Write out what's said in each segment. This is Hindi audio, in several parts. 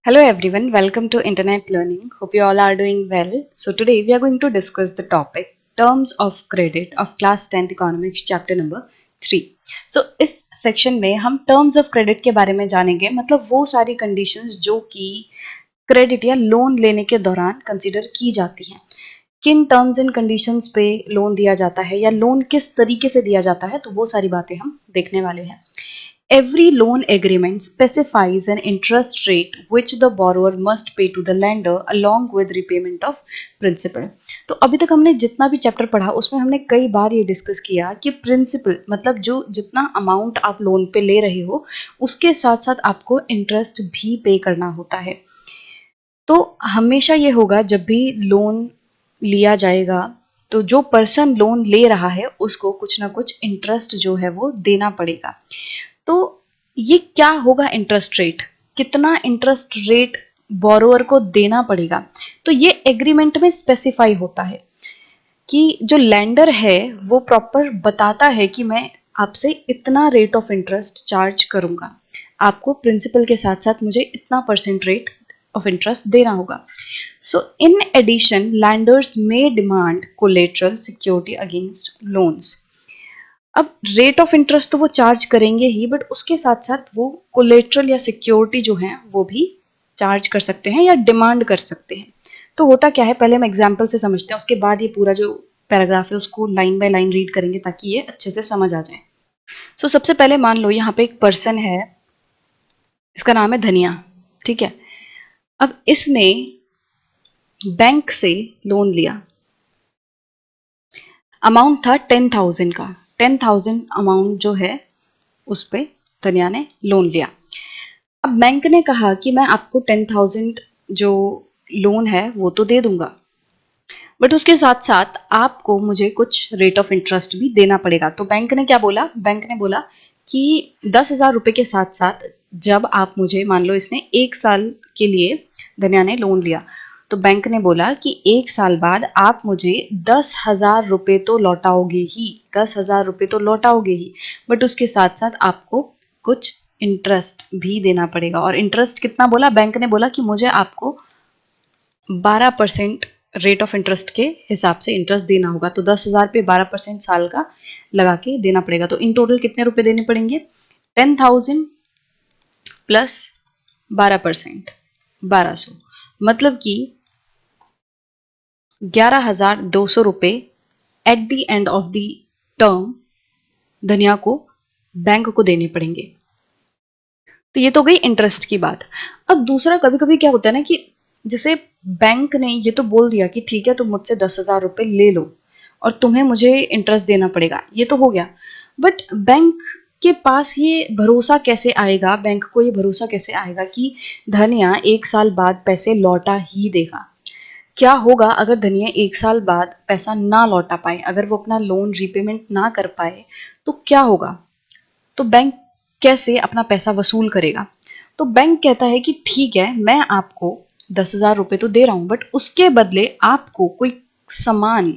Hello everyone, welcome to Internet Learning. Hope you all are doing well. So today we are going to discuss the topic Terms of Credit of Class 10th Economics chapter number 3. So इस सेक्शन में हम टर्म्स ऑफ क्रेडिट के बारे में जानेंगे, मतलब वो सारी कंडीशंस जो कि क्रेडिट या लोन लेने के दौरान कंसीडर की जाती हैं। किन टर्म्स एंड कंडीशंस पे लोन दिया जाता है या लोन किस तरीके से दिया जाता है, तो वो सारी बातें हम देखने वाले हैं। Every loan agreement specifies an interest rate which the borrower must pay to the lender along with repayment of principal. तो अभी तक हमने जितना भी चैप्टर पढ़ा उसमें हमने कई बार ये डिस्कस किया कि प्रिंसिपल मतलब जो जितना अमाउंट आप लोन पे ले रहे हो उसके साथ साथ आपको इंटरेस्ट भी पे करना होता है। तो हमेशा ये होगा जब भी लोन लिया जाएगा तो जो पर्सन लोन ले रहा है उसको कुछ ना कुछ इंटरेस्ट जो है वो देना पड़ेगा। तो ये क्या होगा इंटरेस्ट रेट, कितना इंटरेस्ट रेट बोरोअर को देना पड़ेगा, तो ये एग्रीमेंट में स्पेसिफाई होता है कि जो लैंडर है वो प्रॉपर बताता है कि मैं आपसे इतना रेट ऑफ इंटरेस्ट चार्ज करूंगा, आपको प्रिंसिपल के साथ साथ मुझे इतना परसेंट रेट ऑफ इंटरेस्ट देना होगा। So in addition lenders may demand collateral security against loans. अब रेट ऑफ इंटरेस्ट तो वो चार्ज करेंगे ही, बट उसके साथ साथ वो कोलेट्रल या सिक्योरिटी जो है वो भी चार्ज कर सकते हैं या डिमांड कर सकते हैं। तो होता क्या है, पहले हम एग्जाम्पल से समझते हैं, उसके बाद ये पूरा जो पैराग्राफ है उसको लाइन बाय लाइन रीड करेंगे ताकि ये अच्छे से समझ आ जाए। सो सबसे पहले मान लो यहाँ पे एक पर्सन है, इसका नाम है धनिया, ठीक है। अब इसने बैंक से लोन लिया, अमाउंट था 10,000 का। 10,000 अमाउंट जो है उस पे धनिया ने लोन लिया। अब बैंक ने कहा कि मैं आपको 10,000 जो लोन है वो तो दे दूंगा, बट उसके साथ साथ आपको मुझे कुछ रेट ऑफ इंटरेस्ट भी देना पड़ेगा। तो बैंक ने क्या बोला, बैंक ने बोला कि 10,000 रुपए के साथ साथ जब आप मुझे, मान लो इसने 1 साल के लिए धनिया ने लोन लिया, तो बैंक ने बोला कि 1 साल बाद आप मुझे 10,000 रुपए तो लौटाओगे ही, 10,000 रुपए तो लौटाओगे ही, बट उसके साथ साथ आपको कुछ इंटरेस्ट भी देना पड़ेगा। और इंटरेस्ट कितना बोला, बैंक ने बोला कि मुझे आपको 12% रेट ऑफ इंटरेस्ट के हिसाब से इंटरेस्ट देना होगा। तो 10,000 पे 12% साल का लगा के देना पड़ेगा। तो इन टोटल कितने रुपए देने पड़ेंगे, 10,000 प्लस 12%, 1200, मतलब कि 11,200 रुपए at the end of the term धनिया को बैंक को देने पड़ेंगे। तो ये तो गई इंटरेस्ट की बात। अब दूसरा, कभी कभी क्या होता है ना कि जैसे बैंक ने ये तो बोल दिया कि ठीक है तुम मुझसे 10,000 रुपए ले लो और तुम्हें मुझे इंटरेस्ट देना पड़ेगा, ये तो हो गया, बट बैंक के पास ये भरोसा कैसे आएगा, बैंक को ये भरोसा कैसे आएगा कि धनिया 1 साल बाद पैसे लौटा ही देगा। क्या होगा अगर धनिया 1 साल बाद पैसा ना लौटा पाए, अगर वो अपना लोन रीपेमेंट ना कर पाए तो क्या होगा, तो बैंक कैसे अपना पैसा वसूल करेगा। तो बैंक कहता है कि ठीक है मैं आपको 10,000 रुपए तो दे रहा हूं, बट उसके बदले आपको कोई सामान,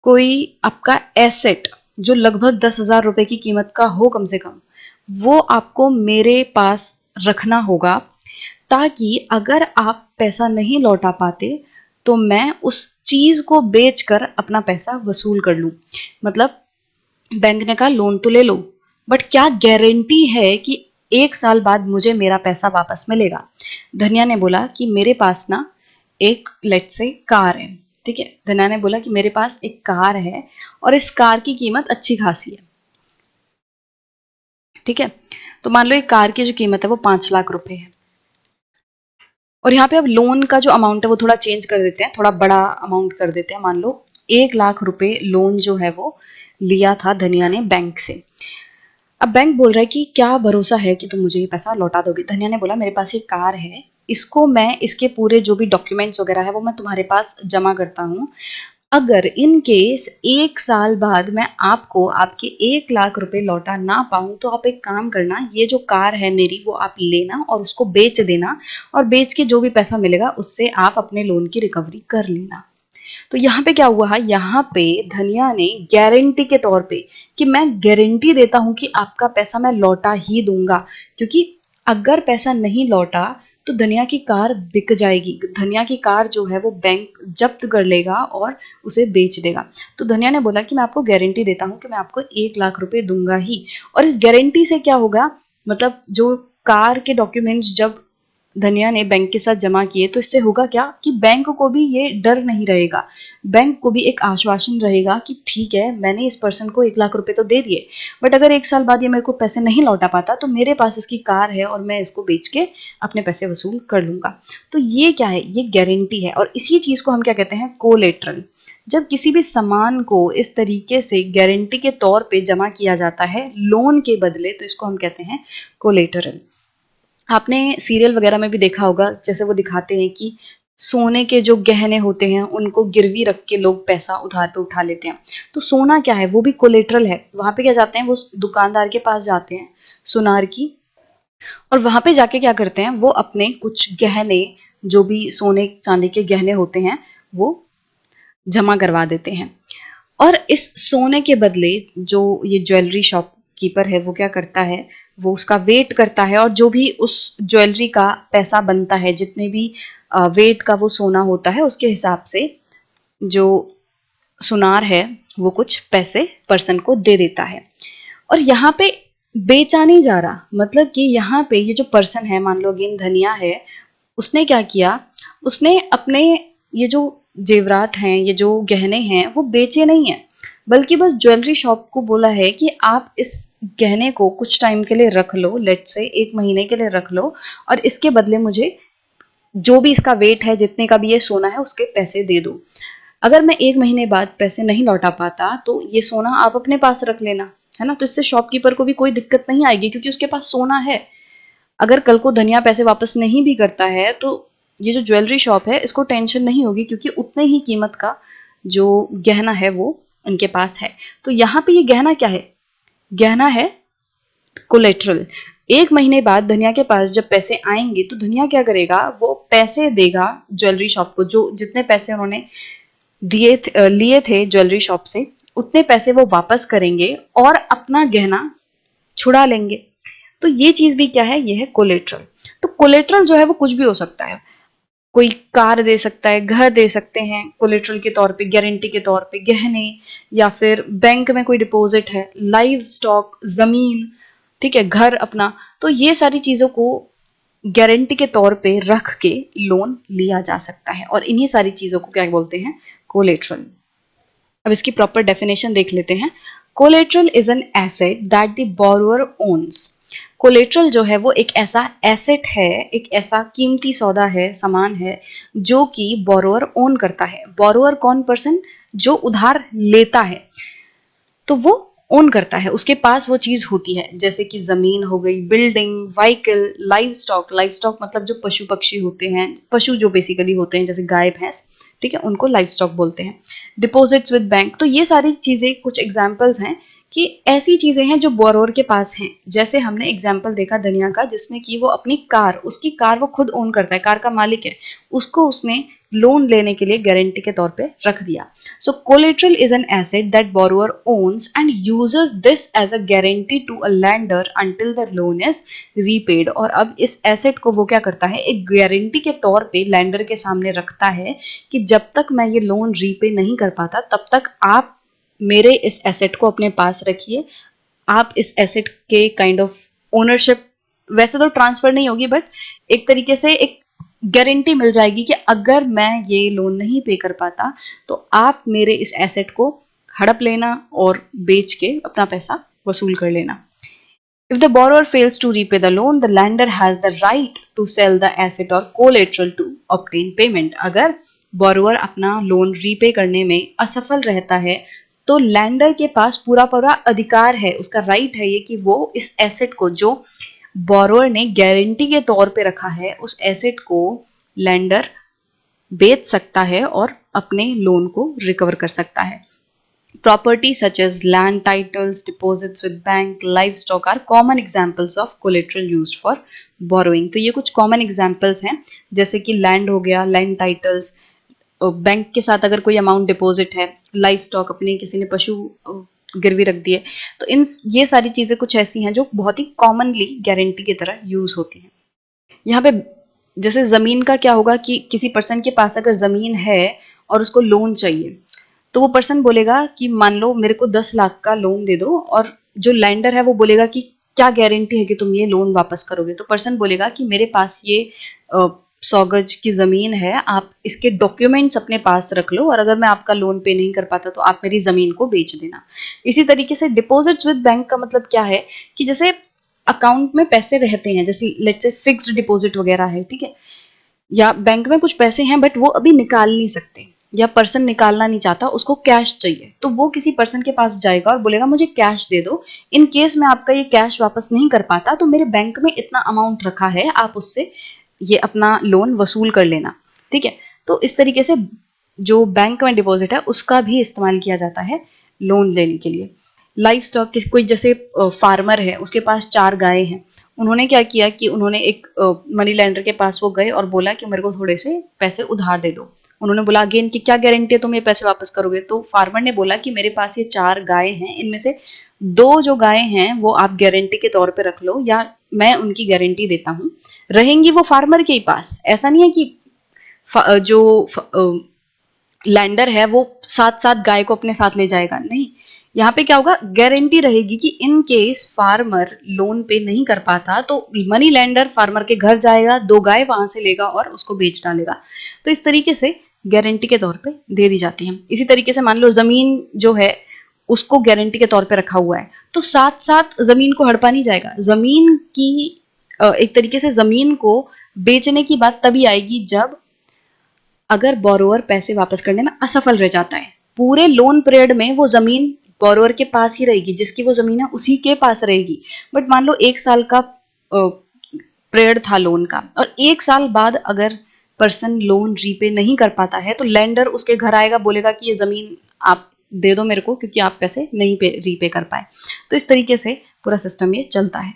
कोई आपका एसेट जो लगभग 10,000 रुपए की कीमत का हो कम से कम, वो आपको मेरे पास रखना होगा, ताकि अगर आप पैसा नहीं लौटा पाते तो मैं उस चीज को बेचकर अपना पैसा वसूल कर लूं। मतलब बैंक ने कहा लोन तो ले लो, बट क्या गारंटी है कि 1 साल बाद मुझे मेरा पैसा वापस मिलेगा। धनिया ने बोला कि मेरे पास ना एक लेट से कार है, ठीक है। धनिया ने बोला कि मेरे पास एक कार है और इस कार की कीमत अच्छी खासी है, ठीक है। तो मान लो एक कार की जो कीमत है वो 5 लाख रुपए है, और यहाँ पे अब लोन का जो अमाउंट है वो थोड़ा चेंज कर देते हैं, थोड़ा बड़ा अमाउंट कर देते हैं। मान लो 1 लाख रुपए लोन जो है वो लिया था धनिया ने बैंक से। अब बैंक बोल रहा है कि क्या भरोसा है कि तुम मुझे ये पैसा लौटा दोगे। धनिया ने बोला मेरे पास एक कार है, इसको मैं, इसके पूरे जो भी डॉक्यूमेंट्स वगैरह है वो मैं तुम्हारे पास जमा करता हूँ। अगर इन केस 1 साल बाद मैं आपको आपके 1 लाख रुपए लौटा ना पाऊं तो आप एक काम करना, ये जो कार है मेरी वो आप लेना और उसको बेच देना, और बेच के जो भी पैसा मिलेगा उससे आप अपने लोन की रिकवरी कर लेना। तो यहाँ पे क्या हुआ है, यहाँ पे धनिया ने गारंटी के तौर पे कि मैं गारंटी देता हूं कि आपका पैसा मैं लौटा ही दूंगा, क्योंकि अगर पैसा नहीं लौटा तो धनिया की कार बिक जाएगी। धनिया की कार जो है वो बैंक जब्त कर लेगा और उसे बेच देगा। तो धनिया ने बोला कि मैं आपको गारंटी देता हूँ कि मैं आपको 1 लाख रुपए दूंगा ही। और इस गारंटी से क्या होगा, मतलब जो कार के डॉक्यूमेंट्स जब धनिया ने बैंक के साथ जमा किए, तो इससे होगा क्या कि बैंक को भी ये डर नहीं रहेगा, बैंक को भी एक आश्वासन रहेगा कि ठीक है, मैंने इस पर्सन को 1 लाख रुपए तो दे दिए, बट अगर 1 साल बाद ये मेरे को पैसे नहीं लौटा पाता तो मेरे पास इसकी कार है और मैं इसको बेच के अपने पैसे वसूल कर लूंगा। तो ये क्या है, ये गारंटी है। और इसी चीज को हम क्या कहते हैं, कोलेटरल। जब किसी भी सामान को इस तरीके से गारंटी के तौर पे जमा किया जाता है लोन के बदले, तो इसको हम कहते हैं कोलेटरल। आपने सीरियल वगैरह में भी देखा होगा, जैसे वो दिखाते हैं कि सोने के जो गहने होते हैं उनको गिरवी रख के लोग पैसा उधार पे उठा लेते हैं। तो सोना क्या है, वो भी कोलेटरल है। वहां पे क्या जाते हैं, वो दुकानदार के पास जाते हैं सुनार की, और वहां पे जाके क्या करते हैं, वो अपने कुछ गहने, जो भी सोने चांदी के गहने होते हैं, वो जमा करवा देते हैं। और इस सोने के बदले जो ये ज्वेलरी शॉपकीपर है वो क्या करता है, वो उसका वेट करता है, और जो भी उस ज्वेलरी का पैसा बनता है, जितने भी वेट का वो सोना होता है, उसके हिसाब से जो सुनार है वो कुछ पैसे पर्सन को दे देता है। और यहाँ पे बेचा नहीं जा रहा, मतलब कि यहाँ पे ये जो पर्सन है, मान लो अगेन धनिया है, उसने क्या किया, उसने अपने ये जो जेवरात हैं, ये जो गहने हैं, वो बेचे नहीं है, बल्कि बस ज्वेलरी शॉप को बोला है कि आप इस गहने को कुछ टाइम के लिए रख लो, लेट से 1 महीने के लिए रख लो, और इसके बदले मुझे जो भी इसका वेट है, जितने का भी ये सोना है, उसके पैसे दे दो। अगर मैं 1 महीने बाद पैसे नहीं लौटा पाता तो ये सोना आप अपने पास रख लेना, है ना। तो इससे शॉपकीपर को भी कोई दिक्कत नहीं आएगी, क्योंकि उसके पास सोना है। अगर कल को धनिया पैसे वापस नहीं भी करता है तो ये जो ज्वेलरी शॉप है इसको टेंशन नहीं होगी, क्योंकि उतने ही कीमत का जो गहना है वो उनके पास है। तो यहाँ पे ये गहना क्या है, गहना है कोलेट्रल। 1 महीने बाद धनिया के पास जब पैसे आएंगे तो धनिया क्या करेगा, वो पैसे देगा ज्वेलरी शॉप को, जो जितने पैसे उन्होंने लिए थे ज्वेलरी शॉप से, उतने पैसे वो वापस करेंगे और अपना गहना छुड़ा लेंगे। तो ये चीज भी क्या है, ये है कोलेट्रल। तो कोलेट्रल जो है वो कुछ भी हो सकता है, कोई कार दे सकता है, घर दे सकते हैं कोलेट्रल के तौर पे, गारंटी के तौर पे, गहने, या फिर बैंक में कोई डिपॉजिट है, लाइव स्टॉक, जमीन, ठीक है, घर अपना। तो ये सारी चीजों को गारंटी के तौर पे रख के लोन लिया जा सकता है, और इन्हीं सारी चीजों को क्या बोलते हैं, कोलेट्रल। अब इसकी प्रॉपर डेफिनेशन देख लेते हैं। Collateral is an asset that the borrower owns. Collateral जो है वो एक ऐसा एसेट है, एक ऐसा कीमती सौदा है, सामान है, जो कि बोरोअर ओन करता है। बोरोअर कौन, पर्सन जो उधार लेता है, तो वो ओन करता है, उसके पास वो चीज होती है। जैसे कि जमीन हो गई, building, vehicle, live stock. Live stock मतलब जो पशु पक्षी होते हैं, पशु जो बेसिकली होते हैं, जैसे गाय भैंस, ठीक है, उनको लाइव स्टॉक बोलते हैं। डिपॉजिट्स विद बैंक, तो ये सारी चीजें कुछ एग्जाम्पल्स हैं कि ऐसी चीजें हैं जो बोरोअर के पास हैं। जैसे हमने एग्जाम्पल देखा धनिया का, जिसमें कि वो अपनी कार, उसकी कार वो खुद ओन करता है, कार का मालिक है, उसको उसने लोन लेने के लिए गारंटी के तौर पे रख दिया। So collateral is an asset that borrower owns and uses this as a guarantee to a lender until the loan is repaid. और अब इस एसेट को वो क्या करता है, एक गारंटी के तौर पे लैंडर के सामने रखता है कि जब तक मैं ये लोन रीपे नहीं कर पाता तब तक आप मेरे इस एसेट को अपने पास रखिए। आप इस एसेट के काइंड ऑफ ओनरशिप, वैसे तो ट्रांसफर नहीं होगी, बट एक तरीके से एक गारंटी मिल जाएगी कि अगर मैं ये लोन नहीं पे कर पाता तो आप मेरे इस एसेट को हड़प लेना और बेच के अपना पैसा वसूल कर लेना। If the borrower fails to repay the loan, the lender has the right to sell the asset or collateral to obtain payment. अगर borrower अपना लोन रीपे करने में असफल रहता है तो लैंडर के पास पूरा पूरा अधिकार है, उसका राइट है ये, कि वो इस एसेट को जो बोरोअर ने गारंटी के तौर पे रखा है, उस एसेट को लैंडर बेच सकता है और अपने लोन को रिकवर कर सकता है। Property such as land titles, deposits with bank, livestock are common examples of collateral used for borrowing. तो ये कुछ common examples हैं, जैसे कि land हो गया, land titles, बैंक के साथ अगर कोई अमाउंट डिपॉजिट है, लाइव स्टॉक, अपने किसी ने पशु गिरवी रख दिए, तो इन ये सारी चीजें कुछ ऐसी हैं जो बहुत ही कॉमनली गारंटी की तरह यूज होती हैं। यहाँ पे जैसे जमीन का क्या होगा कि किसी पर्सन के पास अगर जमीन है और उसको लोन चाहिए, तो वो पर्सन बोलेगा कि मान लो मेरे को 10 लाख का लोन दे दो, और जो लैंडर है वो बोलेगा कि क्या गारंटी है कि तुम ये लोन वापस करोगे। तो पर्सन बोलेगा कि मेरे पास ये 100 गज की जमीन है, आप इसके डॉक्यूमेंट्स अपने पास रख लो, और अगर मैं आपका लोन पे नहीं कर पाता तो आप मेरी जमीन को बेच देना। इसी तरीके से डिपॉजिट्स विद बैंक का मतलब क्या है कि जैसे अकाउंट में पैसे रहते हैं, जैसे लेट्स से फिक्स्ड डिपॉजिट वगैरह है, ठीक है, या बैंक में कुछ पैसे हैं बट वो अभी निकाल नहीं सकते, या पर्सन निकालना नहीं चाहता, उसको कैश चाहिए, तो वो किसी पर्सन के पास जाएगा और बोलेगा मुझे कैश दे दो, इन केस मैं आपका ये कैश वापस नहीं कर पाता तो मेरे बैंक में इतना अमाउंट रखा है, आप उससे ये अपना लोन वसूल कर लेना। ठीक है, तो इस तरीके से जो बैंक में डिपॉजिट है उसका भी इस्तेमाल किया जाता है लोन लेने के लिए। लाइफ स्टॉक, कोई जैसे फार्मर है, उसके पास 4 गायें हैं, उन्होंने क्या किया कि उन्होंने एक मनी लैंडर के पास वो गए और बोला कि मेरे को थोड़े से पैसे उधार दे दो। उन्होंने बोला अगेन कि क्या गारंटी है तुम ये पैसे वापस करोगे। तो फार्मर ने बोला कि मेरे पास ये 4 गायें हैं, इनमें से 2 जो गायें हैं वो आप गारंटी के तौर पे रख लो, या मैं उनकी गारंटी देता हूँ, रहेंगी वो फार्मर के ही पास। ऐसा नहीं है कि जो लैंडर है वो साथ साथ गाय को अपने साथ ले जाएगा, नहीं, यहाँ पे क्या होगा, गारंटी रहेगी कि इन केस फार्मर लोन पे नहीं कर पाता तो मनी लैंडर फार्मर के घर जाएगा, 2 गाय वहां से लेगा और उसको बेच डालेगा। तो इस तरीके से गारंटी के तौर पे दे दी जाती है। इसी तरीके से मान लो जमीन जो है उसको गारंटी के तौर पे रखा हुआ है, तो साथ साथ जमीन को हड़पा नहीं जाएगा। जमीन की एक तरीके से जमीन को बेचने की बात तभी आएगी जब अगर बोरोअर पैसे वापस करने में असफल रह जाता है। पूरे लोन पीरियड में वो जमीन बोरोअर के पास ही रहेगी, जिसकी वो जमीन है उसी के पास रहेगी। बट मान लो 1 साल का पीरियड था लोन का, और 1 साल बाद अगर पर्सन लोन रीपे नहीं कर पाता है तो लैंडर उसके घर आएगा, बोलेगा कि ये जमीन आप दे दो मेरे को क्योंकि आप पैसे नहीं रीपे कर पाए। तो इस तरीके से पूरा सिस्टम ये चलता है।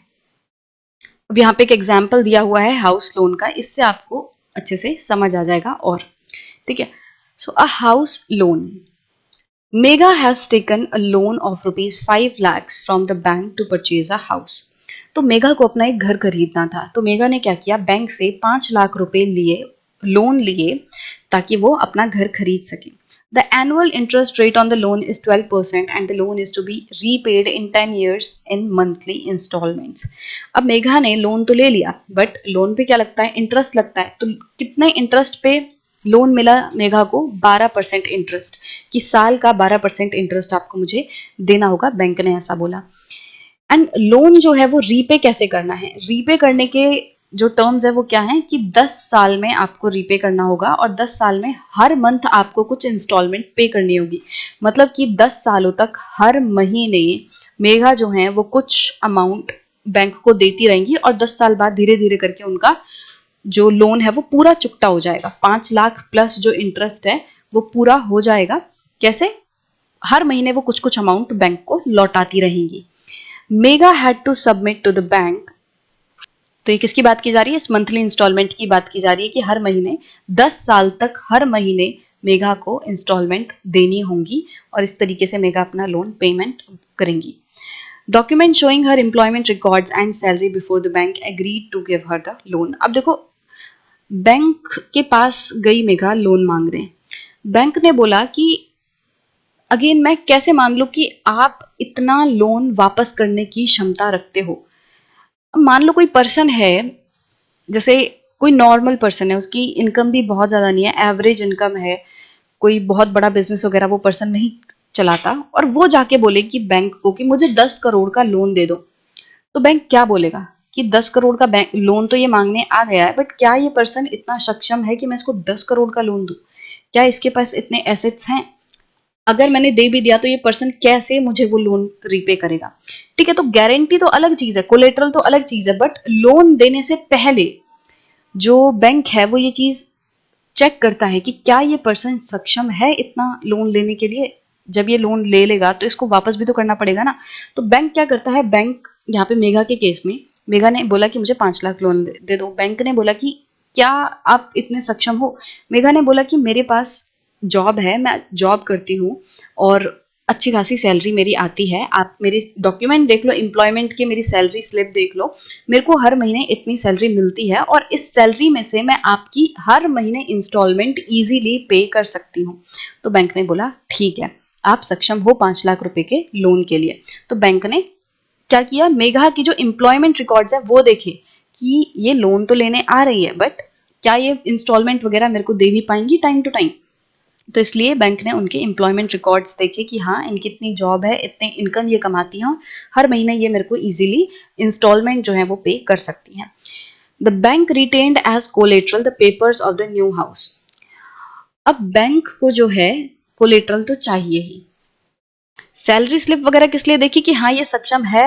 अब यहाँ पे एक एग्जाम्पल दिया हुआ है हाउस लोन का, इससे आपको अच्छे से समझ आ जाएगा। और ठीक है, so a house loan, Megha has taken a loan of ₹5 lakhs from the bank to purchase a house. तो मेगा को अपना एक घर खरीदना था, तो मेगा ने क्या किया, बैंक से 5 लाख रुपए लिए, लोन लिए, ताकि वो अपना घर खरीद सके। The annual interest rate on the loan is 12% and the loan is to be repaid in 10 years in monthly installments. अब मेघा ने लोन तो ले लिया, बट लोन पे क्या लगता है, इंटरेस्ट लगता है। तो कितने इंटरेस्ट पे लोन मिला मेघा को, 12% इंटरेस्ट, कि साल का 12% इंटरेस्ट आपको मुझे देना होगा, बैंक ने ऐसा बोला। एंड लोन जो है वो रीपे कैसे करना है, रीपे करने के जो टर्म्स है वो क्या है कि 10 साल में आपको रीपे करना होगा, और 10 साल में हर मंथ आपको कुछ इंस्टॉलमेंट पे करनी होगी। मतलब कि 10 सालों तक हर महीने मेघा जो है वो कुछ अमाउंट बैंक को देती रहेंगी, और 10 साल बाद धीरे धीरे करके उनका जो लोन है वो पूरा चुकता हो जाएगा। 5 लाख प्लस जो इंटरेस्ट है वो पूरा हो जाएगा। कैसे, हर महीने वो कुछ कुछ अमाउंट बैंक को लौटाती रहेंगी। Megha had to submit to the bank, तो ये किसकी बात की जा रही है, इस मंथली इंस्टॉलमेंट की बात की जा रही है कि हर महीने 10 साल तक हर महीने मेगा को इंस्टॉलमेंट देनी होंगी, और इस तरीके से मेगा अपना लोन पेमेंट करेंगी। Document showing her employment records and salary before the bank agreed to give her the loan. अब देखो, बैंक के पास गई मेघा लोन मांग रहे हैं, बैंक ने बोला कि अगेन मैं कैसे मान लूं कि आप इतना लोन वापस करने की क्षमता रखते हो। अब मान लो कोई पर्सन है, जैसे कोई नॉर्मल पर्सन है, उसकी इनकम भी बहुत ज़्यादा नहीं है, एवरेज इनकम है, कोई बहुत बड़ा बिजनेस वगैरह वो पर्सन नहीं चलाता, और वो जाके बोले कि बैंक को कि मुझे 10 करोड़ का लोन दे दो। तो बैंक क्या बोलेगा कि 10 करोड़ का बैंक लोन तो ये मांगने आ गया है, बट क्या ये पर्सन इतना सक्षम है कि मैं इसको 10 करोड़ का लोन दूं, क्या इसके पास इतने एसेट्स हैं, अगर मैंने दे भी दिया तो ये पर्सन कैसे मुझे वो लोन रीपे करेगा। ठीक है, तो गारंटी तो अलग चीज है, कोलेटरल तो अलग चीज है, बट लोन देने से पहले जो बैंक है वो ये चीज चेक करता है कि क्या ये पर्सन सक्षम है इतना लोन लेने के लिए। जब ये लोन ले लेगा तो इसको वापस भी तो करना पड़ेगा ना। तो बैंक क्या करता है, बैंक यहाँ पे मेघा के केस में, मेघा ने बोला कि मुझे 5 लाख लोन दे दो, बैंक ने बोला कि क्या आप इतने सक्षम हो। मेघा ने बोला कि मेरे पास जॉब है, मैं जॉब करती हूँ और अच्छी खासी सैलरी मेरी आती है, आप मेरी डॉक्यूमेंट देख लो, एम्प्लॉयमेंट की मेरी सैलरी स्लिप देख लो, मेरे को हर महीने इतनी सैलरी मिलती है और इस सैलरी में से मैं आपकी हर महीने इंस्टॉलमेंट इजीली पे कर सकती हूँ। तो बैंक ने बोला ठीक है, आप सक्षम हो 5 लाख रुपए के लोन के लिए। तो बैंक ने क्या किया, मेघा की जो एम्प्लॉयमेंट रिकॉर्ड्स है वो देखे कि ये लोन तो लेने आ रही है, बट क्या ये इंस्टॉलमेंट वगैरह मेरे को दे भी पाएंगी टाइम टू टाइम। तो इसलिए बैंक ने उनके एम्प्लॉयमेंट रिकॉर्ड्स देखे कि हाँ, इनकी इतनी जॉब है, इतने इनकम ये कमाती हैं और हर महीने ये मेरे को इजीली इंस्टॉलमेंट जो है वो पे कर सकती हैं। The bank retained as collateral the papers of the new house. अब बैंक को जो है कोलेट्रल तो चाहिए ही, सैलरी स्लिप वगैरह किस लिए देखी कि हाँ ये सक्षम है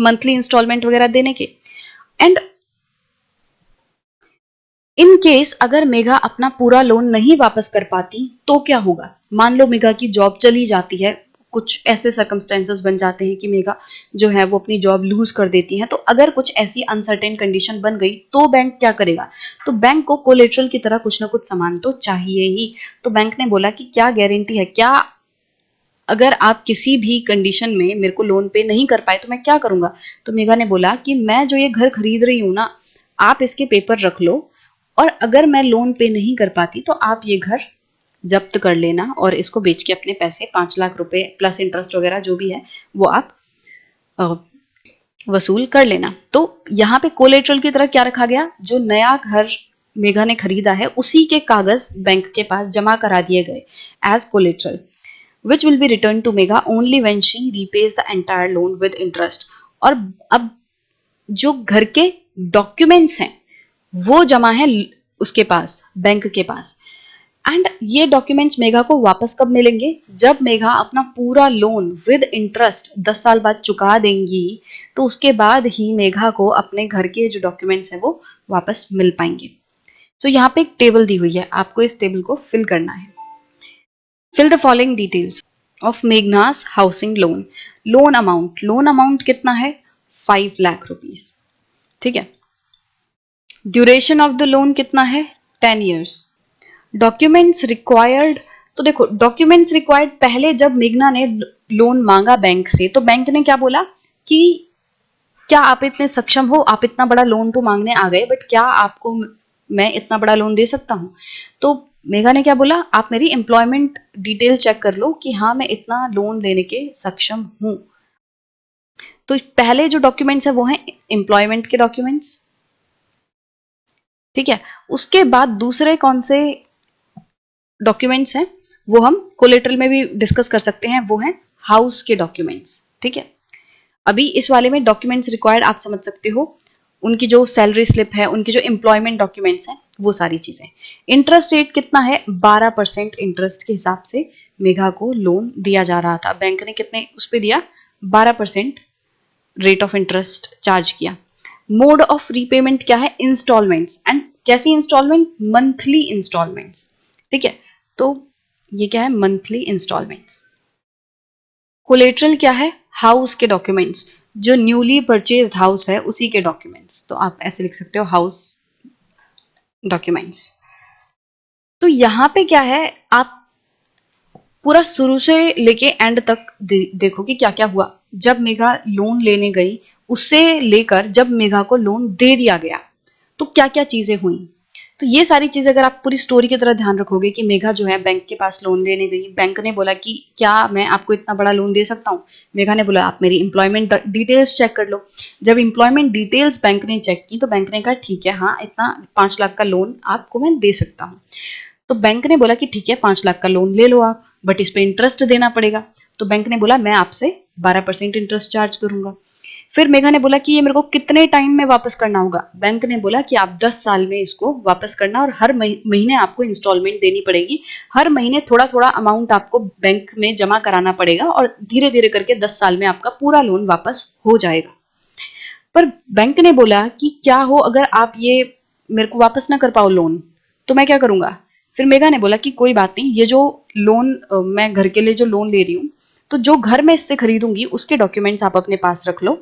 मंथली इंस्टॉलमेंट वगैरह देने के। एंड इन केस अगर मेघा अपना पूरा लोन नहीं वापस कर पाती तो क्या होगा, मान लो मेघा की जॉब चली जाती है, कुछ ऐसे सर्कमस्टेंसेस बन जाते हैं कि मेघा जो है वो अपनी जॉब लूज कर देती है, तो अगर कुछ ऐसी अनसर्टेन कंडीशन बन गई तो बैंक क्या करेगा, तो बैंक को कोलेट्रल की तरह कुछ ना कुछ सामान तो चाहिए ही। तो बैंक ने बोला कि क्या गारंटी है, क्या अगर आप किसी भी कंडीशन में मेरे को लोन पे नहीं कर पाए तो मैं क्या करूंगा। तो मेघा ने बोला कि मैं जो ये घर खरीद रही हूं ना, आप इसके पेपर रख लो और अगर मैं लोन पे नहीं कर पाती तो आप ये घर जब्त कर लेना और इसको बेच के अपने पैसे 5 लाख रुपए प्लस इंटरेस्ट वगैरह जो भी है वो आप वसूल कर लेना। तो यहाँ पे कोलेट्रल की तरह क्या रखा गया, जो नया घर मेघा ने खरीदा है उसी के कागज बैंक के पास जमा करा दिए गए as collateral, which will be returned to Megha only when she repays the entire loan with interest। और अब जो घर के डॉक्यूमेंट्स हैं वो जमा है उसके पास, बैंक के पास। एंड ये डॉक्यूमेंट्स मेघा को वापस कब मिलेंगे, जब मेघा अपना पूरा लोन विद इंटरेस्ट 10 साल बाद चुका देंगी, तो उसके बाद ही मेघा को अपने घर के जो डॉक्यूमेंट्स हैं वो वापस मिल पाएंगे। तो यहाँ पे एक टेबल दी हुई है, आपको इस टेबल को फिल करना है। Fill the following details of Meghna's housing loan. Loan amount कितना है, 5 लाख रुपीज, ठीक है। ड्यूरेशन ऑफ द लोन कितना है, 10 years। डॉक्यूमेंट्स रिक्वायर्ड, तो देखो डॉक्यूमेंट्स रिक्वायर्ड, पहले जब मेघना ने लोन मांगा बैंक से तो बैंक ने क्या बोला कि क्या आप इतने सक्षम हो, आप इतना बड़ा लोन तो मांगने आ गए, बट क्या आपको मैं इतना बड़ा लोन दे सकता हूं। तो मेघा ने क्या बोला, आप मेरी एम्प्लॉयमेंट डिटेल चेक कर लो कि हाँ मैं इतना लोन लेने के सक्षम हूं। तो पहले जो डॉक्यूमेंट्स है वो है एम्प्लॉयमेंट के डॉक्यूमेंट्स, ठीक है। उसके बाद दूसरे कौन से डॉक्यूमेंट्स हैं वो हम कोलेटरल में भी डिस्कस कर सकते हैं, वो हैं हाउस के डॉक्यूमेंट्स, ठीक है। अभी इस वाले में डॉक्यूमेंट्स रिक्वायर्ड आप समझ सकते हो, उनकी जो सैलरी स्लिप है, उनकी जो एम्प्लॉयमेंट डॉक्यूमेंट्स हैं, वो सारी चीजें। इंटरेस्ट रेट कितना है, 12% इंटरेस्ट के हिसाब से मेघा को लोन दिया जा रहा था। बैंक ने कितने उस पर दिया, 12% रेट ऑफ इंटरेस्ट चार्ज किया। मोड ऑफ रीपेमेंट क्या है, इंस्टॉलमेंट्स। एंड कैसी इंस्टॉलमेंट, मंथली इंस्टॉलमेंट्स, ठीक है। तो ये क्या है, मंथली इंस्टॉलमेंट्स। कोलेट्रल क्या है, हाउस के डॉक्यूमेंट्स, जो न्यूली परचेज्ड हाउस है उसी के डॉक्यूमेंट्स, तो आप ऐसे लिख सकते हो हाउस डॉक्यूमेंट्स। तो यहां पे क्या है, आप पूरा शुरू से लेके एंड तक देखो कि क्या क्या हुआ। जब मेघा लोन लेने गई उससे लेकर जब मेघा को लोन दे दिया गया तो क्या क्या चीजें हुई। तो ये सारी चीजें अगर आप पूरी स्टोरी की तरह ध्यान रखोगे कि मेघा जो है बैंक के पास लोन लेने गई, बैंक ने बोला कि क्या मैं आपको इतना बड़ा लोन दे सकता हूँ। मेघा ने बोला आप मेरी एम्प्लॉयमेंट डिटेल्स चेक कर लो। जब एम्प्लॉयमेंट डिटेल्स बैंक ने चेक की तो बैंक ने कहा ठीक है, हाँ इतना 5 लाख का लोन आपको मैं दे सकता हूँ। तो बैंक ने बोला कि ठीक है 5 लाख का लोन ले लो आप, बट इस पे इंटरेस्ट देना पड़ेगा। तो बैंक ने बोला मैं आपसे 12% इंटरेस्ट चार्ज करूंगा। फिर मेघा ने बोला कि ये मेरे को कितने टाइम में वापस करना होगा। बैंक ने बोला कि आप 10 साल में इसको वापस करना और हर महीने आपको इंस्टॉलमेंट देनी पड़ेगी। हर महीने थोड़ा थोड़ा अमाउंट आपको बैंक में जमा कराना पड़ेगा और धीरे धीरे करके 10 साल में आपका पूरा लोन वापस हो जाएगा। पर बैंक ने बोला कि क्या हो अगर आप ये मेरे को वापस ना कर पाओ लोन, तो मैं क्या करूंगा। फिर मेघा ने बोला कि कोई बात नहीं, ये जो लोन मैं घर के लिए जो लोन ले रही हूँ, तो जो घर मैं इससे खरीदूंगी उसके डॉक्यूमेंट्स आप अपने पास रख लो,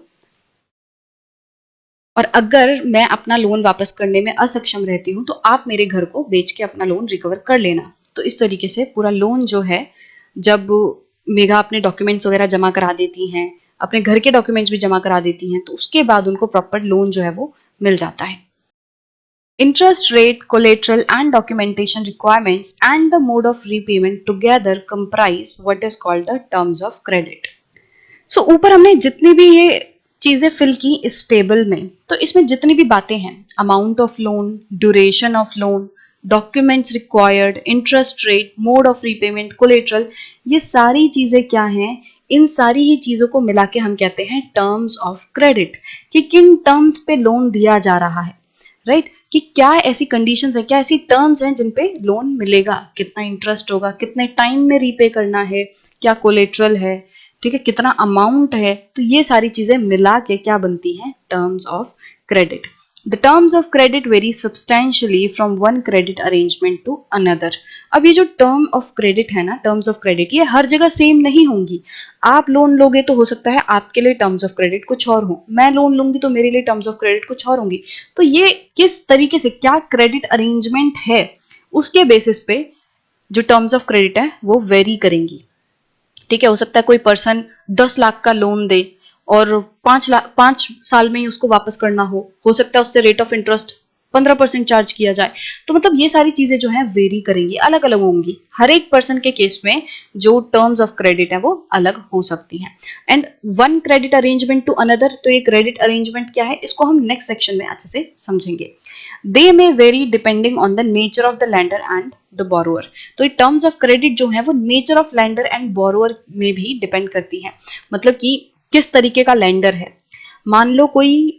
और अगर मैं अपना लोन वापस करने में असक्षम रहती हूँ तो आप मेरे घर को बेच के अपना लोन रिकवर कर लेना। तो इस तरीके से पूरा लोन जो है, जब मेघा अपने डॉक्यूमेंट्स वगैरह जमा करा देती हैं, अपने घर के डॉक्यूमेंट्स भी जमा करा देती हैं, तो उसके बाद उनको प्रॉपर लोन जो है वो मिल जाता है. Interest rate, collateral and documentation requirements and the mode of repayment together comprise what is called the terms of credit. So ऊपर हमने जितनी भी ये चीजें फिल की इस टेबल में, तो इसमें जितनी भी बातें हैं, amount of loan, duration of loan, documents required, interest rate, mode of repayment, collateral, ये सारी चीजें क्या हैं, इन सारी ही चीजों को मिला के हम कहते हैं टर्म्स ऑफ क्रेडिट, कि किन टर्म्स पे लोन दिया जा रहा है, राइट कि क्या ऐसी कंडीशंस है, क्या ऐसी टर्म्स हैं जिन पे लोन मिलेगा, कितना इंटरेस्ट होगा, कितने टाइम में रीपे करना है, क्या कोलेट्रल है, ठीक है, कितना अमाउंट है. तो ये सारी चीजें मिला के क्या बनती हैं, terms of credit. The terms of credit vary substantially from one credit arrangement to another. अब ये जो टर्म ऑफ क्रेडिट है ना, टर्म्स ऑफ क्रेडिट, ये हर जगह सेम नहीं होंगी. आप लोन लोगे तो हो सकता है आपके लिए टर्म्स ऑफ क्रेडिट कुछ और हो, मैं लोन लूंगी तो मेरे लिए टर्म्स ऑफ क्रेडिट कुछ और होंगी. तो ये किस तरीके से क्या क्रेडिट अरेंजमेंट है, उसके बेसिस पे जो टर्म्स ऑफ क्रेडिट है वो वेरी करेंगी. ठीक है, हो सकता है कोई पर्सन 10 लाख का लोन दे और 5 साल में ही उसको वापस करना हो सकता है उससे रेट ऑफ इंटरेस्ट 15% चार्ज किया जाए. तो मतलब ये सारी चीजें जो है वेरी करेंगी, अलग अलग होंगी. हर एक पर्सन के केस में जो टर्म्स ऑफ क्रेडिट है वो अलग हो सकती हैं. And one credit arrangement to another, तो ये क्रेडिट अरेंजमेंट क्या है, इसको हम नेक्स्ट सेक्शन में अच्छे से समझेंगे. They may vary depending on the nature of the lender and the borrower. तो ये टर्म्स ऑफ क्रेडिट जो है वो nature of lender and borrower में भी डिपेंड करती है. मतलब कि किस तरीके का लैंडर है. मान लो कोई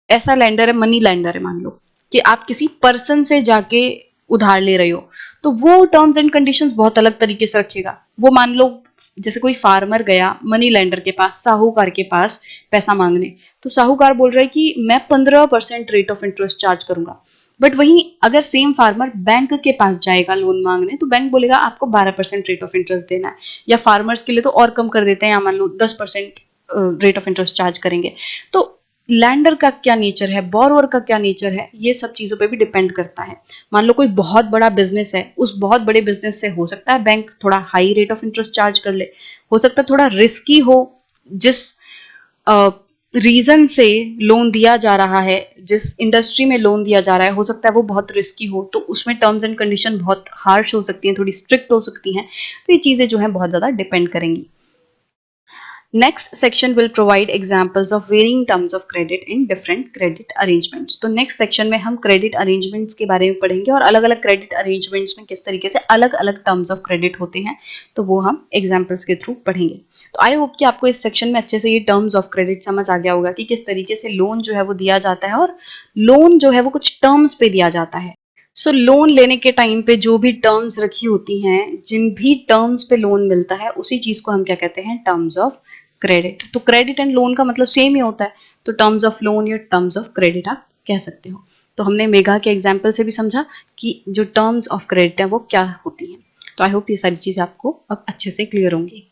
ऐसा लैंडर है, मनी लैंडर है, मान लो कि आप किसी पर्सन से जाके उधार ले रहे हो, तो वो टर्म्स एंड कंडीशंस बहुत अलग तरीके से रखेगा. वो मान लो जैसे कोई फार्मर गया मनी लैंडर के पास, साहूकार के पास पैसा मांगने, तो साहूकार बोल रहा है कि मैं 15% रेट ऑफ इंटरेस्ट चार्ज करूंगा. बट वहीं अगर सेम फार्मर बैंक के पास जाएगा लोन मांगने, तो बैंक बोलेगा आपको 12% रेट ऑफ इंटरेस्ट देना है, या फार्मर्स के लिए तो और कम कर देते हैं, या मान लो 10% रेट ऑफ इंटरेस्ट चार्ज करेंगे. तो लैंडर का क्या नेचर है, बोरोअर का क्या नेचर है, ये सब चीजों पे भी डिपेंड करता है. मान लो कोई बहुत बड़ा बिजनेस है, उस बहुत बड़े बिजनेस से हो सकता है बैंक थोड़ा high rate of interest charge कर ले, हो सकता है थोड़ा रिस्की हो, जिस रीजन से लोन दिया जा रहा है, जिस इंडस्ट्री में लोन दिया जा रहा है, हो सकता है वो बहुत रिस्की हो, तो उसमें टर्म्स एंड कंडीशन बहुत हार्श हो सकती हैं, थोड़ी स्ट्रिक्ट हो सकती हैं. तो ये चीजें जो हैं बहुत ज्यादा डिपेंड करेंगी. Next section will provide examples of varying terms of credit in different credit arrangements. तो next section में हम credit arrangements के बारे में पढ़ेंगे और अलग अलग credit arrangements में किस तरीके से अलग अलग terms of credit होते हैं, तो वो हम examples के थ्रू पढ़ेंगे. तो आई होप कि आपको इस सेक्शन में अच्छे से ये terms of credit समझ आ गया होगा कि किस तरीके से लोन जो है वो दिया जाता है, और लोन जो है वो कुछ टर्म्स पे दिया जाता है. सो लोन लेने के टाइम पे जो भी टर्म्स रखी होती हैं, जिन भी टर्म्स पे लोन मिलता है, उसी चीज को हम क्या कहते हैं, टर्म्स ऑफ क्रेडिट. तो क्रेडिट एंड लोन का मतलब सेम ही होता है, तो टर्म्स ऑफ लोन या टर्म्स ऑफ क्रेडिट आप कह सकते हो. तो हमने मेघा के एग्जाम्पल से भी समझा कि जो टर्म्स ऑफ क्रेडिट है वो क्या होती हैं. तो आई होप ये सारी चीजें आपको अब अच्छे से क्लियर होंगी.